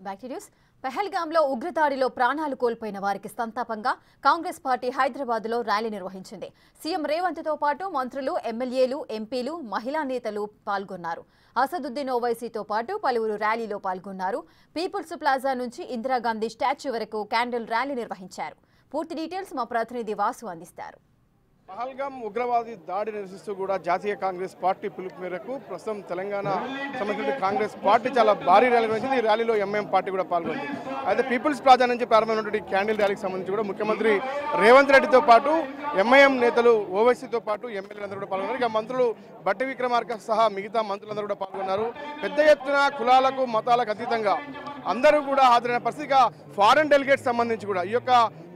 Back to news. పహల్గాంలో ఉగ్రదాడిలో ప్రాణాలు కోల్పోయిన వారికి సంతాపంగా కాంగ్రెస్ పార్టీ హైదరాబాద్లో ర్యాలీ నిర్వహించింది. సీఎం రేవంత్తో పాటు మంత్రులు, ఎమ్మెల్యేలు, ఎంపీలు, మహిళా నేతలు పాల్గొన్నారు. అసదుద్దీన్ ఓవైసీతో పాటు పలువురు ర్యాలీలో పాల్గొన్నారు. పీపుల్స్ ప్లాజా నుంచి ఇందిరాగాంధీ స్టాచ్యూ వరకు క్యాండిల్ ర్యాలీ నిర్వహించారు. పూర్తి డీటెయిల్స్ మా ప్రతినిధి వాసు అందిస్తారు. పహల్గాం ఉగ్రవాది దాడి నిరసిస్తూ కూడా జాతీయ కాంగ్రెస్ పార్టీ పిలుపు మేరకు ప్రస్తుతం తెలంగాణ సంబంధించిన కాంగ్రెస్ పార్టీ చాలా భారీ ర్యాలీ నిర్వహించింది. ఈ ర్యాలీలో ఎంఐఎం పార్టీ కూడా పాల్గొంది. అయితే పీపుల్స్ ప్లాజా నుంచి ప్రారంభమైనటువంటి క్యాండిల్ ర్యాలీకి సంబంధించి కూడా ముఖ్యమంత్రి రేవంత్ రెడ్డితో పాటు ఎంఐఎం నేతలు, ఓవైసీతో పాటు ఎమ్మెల్యేలందరూ కూడా పాల్గొన్నారు. ఇక మంత్రులు బట్టి విక్రమార్క సహా మిగతా మంత్రులందరూ కూడా పాల్గొన్నారు. పెద్ద ఎత్తున కులాలకు, మతాలకు అతీతంగా అందరూ కూడా హాజరైన పరిస్థితిగా ఫారెన్ డెలిగేట్స్ సంబంధించి కూడా ఈ యొక్క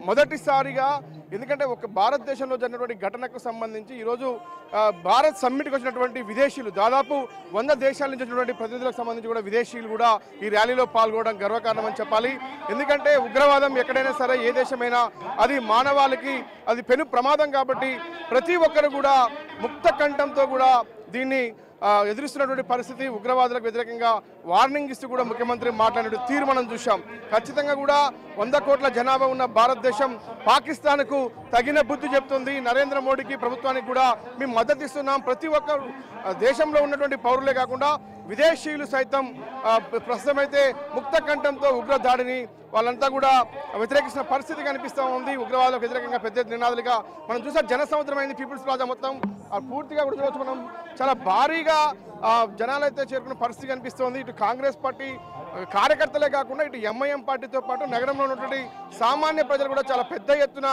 మొదటిసారిగా, ఎందుకంటే ఒక భారతదేశంలో జరిగినటువంటి ఘటనకు సంబంధించి ఈరోజు భారత్ సమ్మిట్కి వచ్చినటువంటి విదేశీయులు, దాదాపు 100 దేశాల నుంచి వచ్చినటువంటి ప్రతినిధులకు సంబంధించి కూడా విదేశీయులు కూడా ఈ ర్యాలీలో పాల్గొనడం గర్వకారణం అని చెప్పాలి. ఎందుకంటే ఉగ్రవాదం ఎక్కడైనా సరే, ఏ దేశమైనా అది మానవాళికి అది పెను ప్రమాదం. కాబట్టి ప్రతి ఒక్కరు కూడా ముక్త కంఠంతో కూడా దీన్ని ఎదురుస్తున్నటువంటి పరిస్థితి. ఉగ్రవాదులకు వ్యతిరేకంగా వార్నింగ్ ఇస్తూ కూడా ముఖ్యమంత్రి మాట్లాడిన తీరు మనం చూశాం. ఖచ్చితంగా కూడా 100 కోట్ల జనాభా ఉన్న భారతదేశం పాకిస్తాన్కు తగిన బుద్ధి చెప్తుంది. నరేంద్ర మోడీకి, ప్రభుత్వానికి కూడా మేము మద్దతు ఇస్తున్నాం. ప్రతి ఒక్కరు దేశంలో ఉన్నటువంటి పౌరులే కాకుండా విదేశీయులు సైతం ప్రస్తుతమైతే ముక్త కంఠంతో ఉగ్ర దాడిని వాళ్ళంతా కూడా వ్యతిరేకిస్తున్న పరిస్థితి కనిపిస్తూ ఉంది. ఉగ్రవాదులకు వ్యతిరేకంగా పెద్ద నినాదాలుగా మనం చూసాం. జన సముద్రం అయింది పీపుల్స్ ప్లాజా మొత్తం. పూర్తిగా కూడా చూడవచ్చు మనం, చాలా భారీగా జనాలైతే చేరుకున్న పరిస్థితి కనిపిస్తోంది. ఇటు కాంగ్రెస్ పార్టీ కార్యకర్తలే కాకుండా ఇటు ఎంఐఎం పార్టీతో పాటు నగరంలో ఉన్నటువంటి సామాన్య ప్రజలు కూడా చాలా పెద్ద ఎత్తున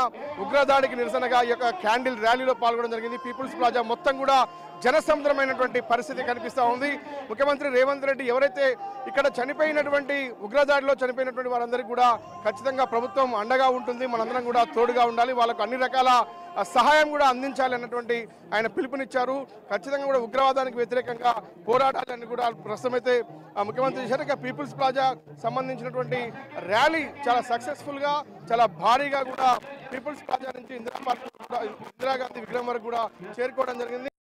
ఉగ్రదాడికి నిరసనగా ఈ యొక్క క్యాండిల్ ర్యాలీలో పాల్గొనడం జరిగింది. పీపుల్స్ ప్లాజా మొత్తం కూడా జనసముద్రమైనటువంటి పరిస్థితి కనిపిస్తూ ఉంది. ముఖ్యమంత్రి రేవంత్ రెడ్డి ఎవరైతే ఇక్కడ చనిపోయినటువంటి ఉగ్రదాడిలో చనిపోయినటువంటి వారందరికీ కూడా ఖచ్చితంగా ప్రభుత్వం అండగా ఉంటుంది, మనందరం కూడా తోడుగా ఉండాలి, వాళ్ళకు అన్ని రకాల సహాయం కూడా అందించాలి అన్నటువంటి ఆయన పిలుపునిచ్చారు. ఖచ్చితంగా కూడా ఉగ్రవాదానికి వ్యతిరేకంగా పోరాటాలని కూడా ప్రస్తుతమైతే ముఖ్యమంత్రి చేశారు. ఇక పీపుల్స్ ప్లాజా సంబంధించినటువంటి ర్యాలీ చాలా సక్సెస్ఫుల్గా, చాలా భారీగా కూడా పీపుల్స్ ప్లాజా నుంచి ఇందిరాగాంధీ విగ్రహం వరకు కూడా చేరుకోవడం జరిగింది.